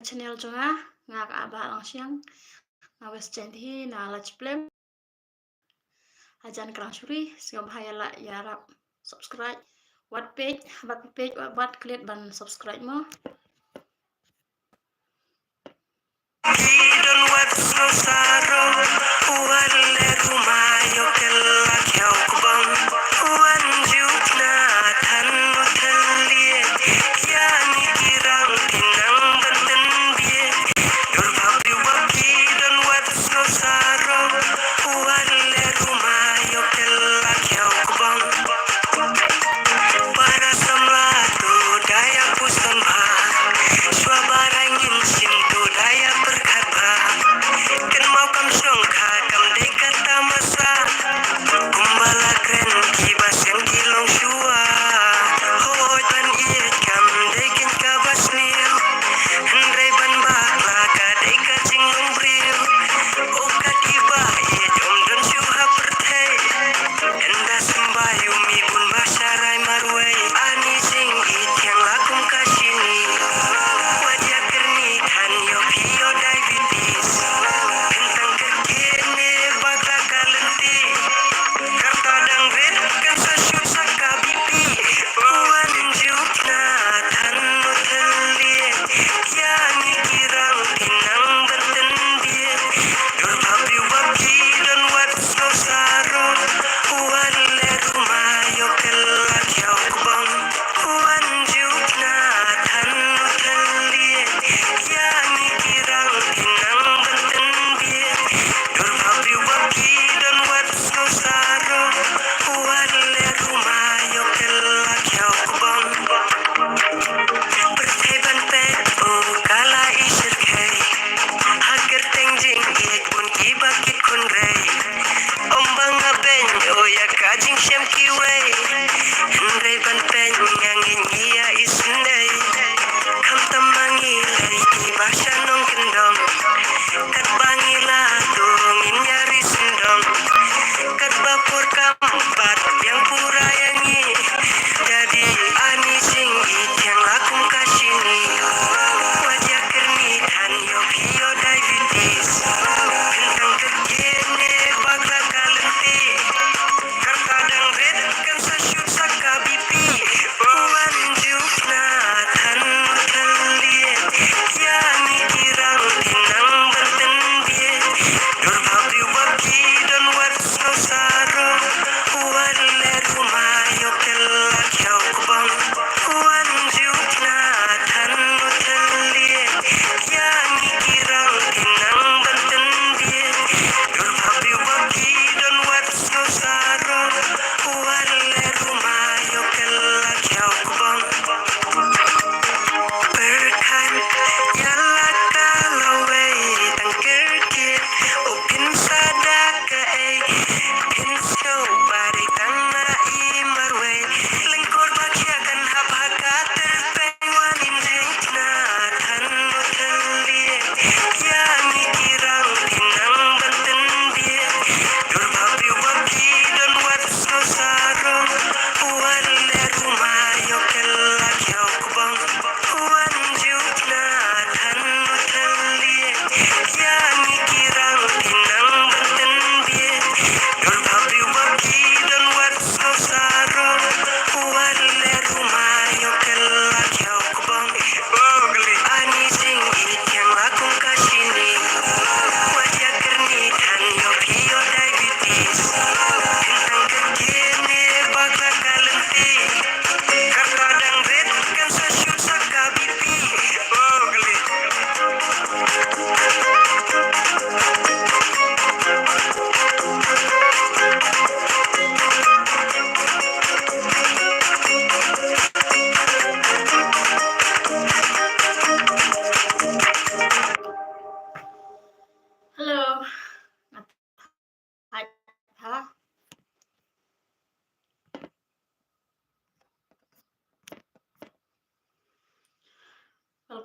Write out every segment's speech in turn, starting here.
channel jonga ngak aba lang siang ngawes janthi na lach blem ajan kerang suri singam hayala yarap subscribe wat page wat klik ban subscribe mo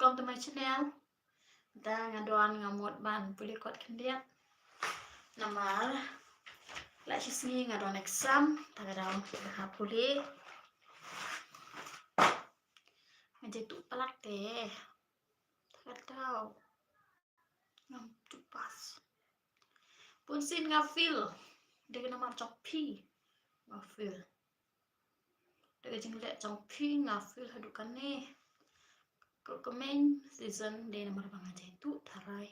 welcome to my channel. Kita ngadoan ngamut ban puli kot kendiat. Namal la sisni ngadoan exam tagadam puli. Ngaji tu palak teh. Atau ngam tupas. Pun sin ngafil. Dia kena macam pi ngafil. Dia jeng lek trong pi ngafil hadukan ni. Kau main season dia nomor bangaja itu tarai.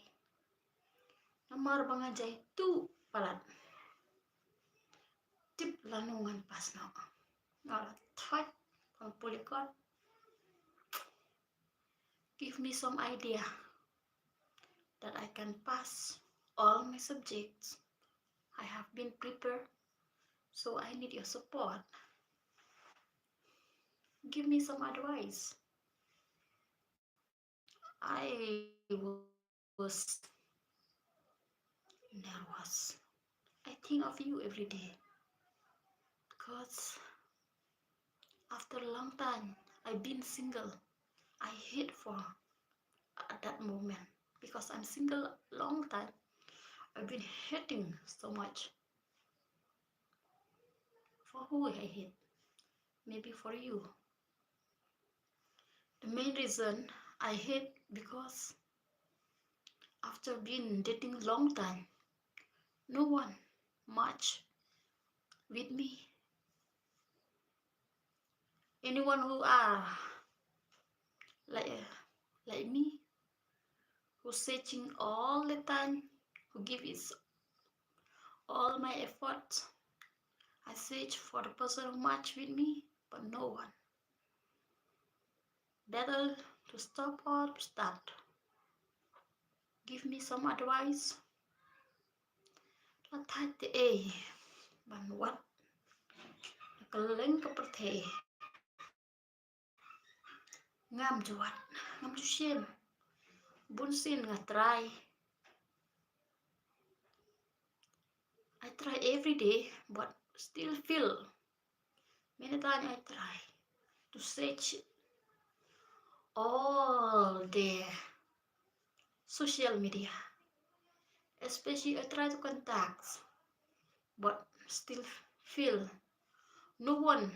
Nomor bangaja itu palat. Tip lanungan pas no. Ngalat thai pang pulikot. Give me some idea that I can pass all my subjects. I have been prepared, so I need your support. Give me some advice. I was nervous. I think of you every day because after a long time I've been single. I hate for at that moment because I'm single long time. I've been hating so much. For who I hate? Maybe for you. The main reason I hate because after being dating long time, no one much with me. Anyone who are like me, who's searching all the time, who give is all my effort. I search for the person who match with me, but no one. Better to stop or to start. Give me some advice. Let the ban what keleng keperthe ngam juat ngam jusien bun sin try. I try every day, but still feel. Many times I try to search all the social media, especially I try to contact, but still feel no one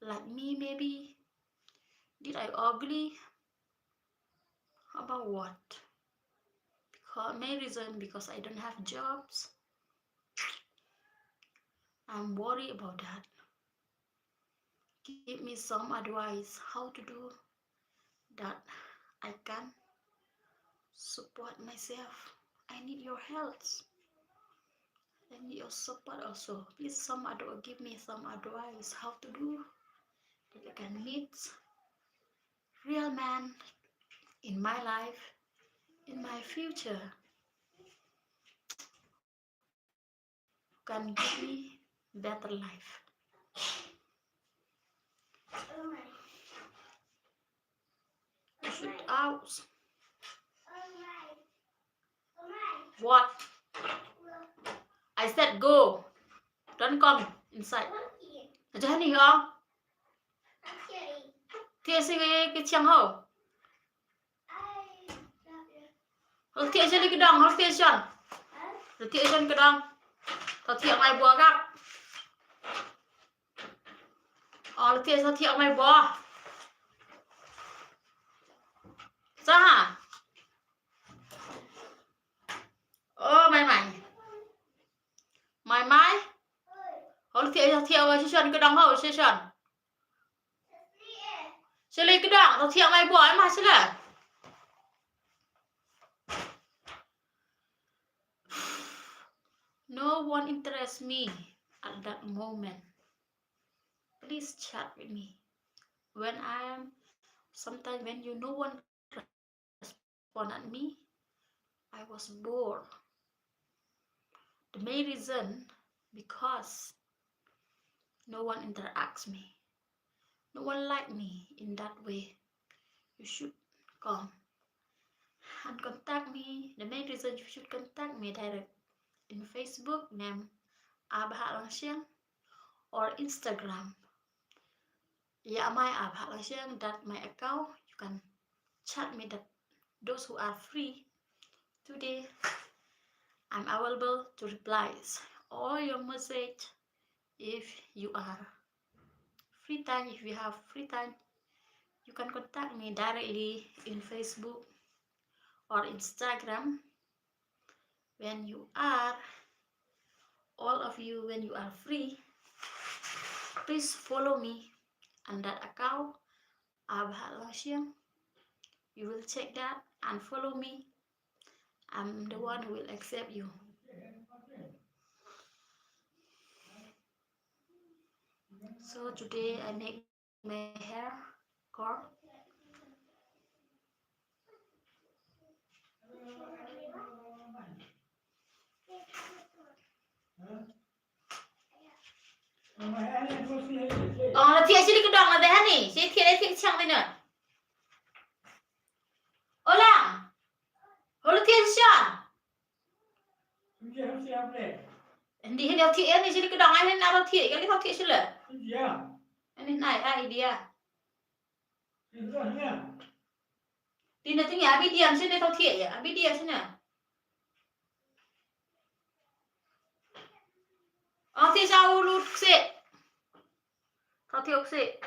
like me. Maybe did I ugly? About what? Because main reason because I don't have jobs. I'm worried about that. Give me some advice how to do that I can support myself. I need your help. I need your support also. Please give me some advice how to do that I can meet real man in my life, in my future. Can give me better life. You should out. What? I said go. Don't come inside. Jangan nih không? Thiệt xin cái chiang hậu. Hậu thiệt xin cái đồng hậu thiệt chân. Rồi thiệt chân cái đồng. Thọ thiệt mày bùa gặp. Là thiệt sao thiệt mày bùa. Sao hả? Mày hậu thiệt sao thiệt chân cái đồng hậu thiệt chân. Sẽ lấy cái đồng thọ thiệt mày bùa em mà sẽ là. No one interests me at that moment. Please chat with me. When sometimes when no one respond at me, I was bored. The main reason because no one interacts me. No one like me in that way. You should come and contact me. The main reason you should contact me direct in Facebook name Abha Langxiang or Instagram. Yeah, my Abha Langxiang, that my account. You can chat me that those who are free today. I'm available to reply all your message if you are free time. If you have free time, you can contact me directly in Facebook or Instagram, when you are, all of you, when you are free, please follow me on that account, Abha Lotion. You will check that and follow me. I'm the one who will accept you. So today I make my hair curl. Là thiệt chứ đi cái đòn là bé nè, chứ thiệt đấy thiệt chẳng đây nữa. Ô là, ô là thiệt chứ? Đi hết đeo thiệt này chứ đi cái đòn này nào đâu thiệt cái thao thiệt chứ lệ. Anh này ai idea? Đi nữa tiếng nhà bị điên chứ đây thao thiệt vậy, bị điên chứ nè. Thì sao lút xệ? Thao thiệt xệ.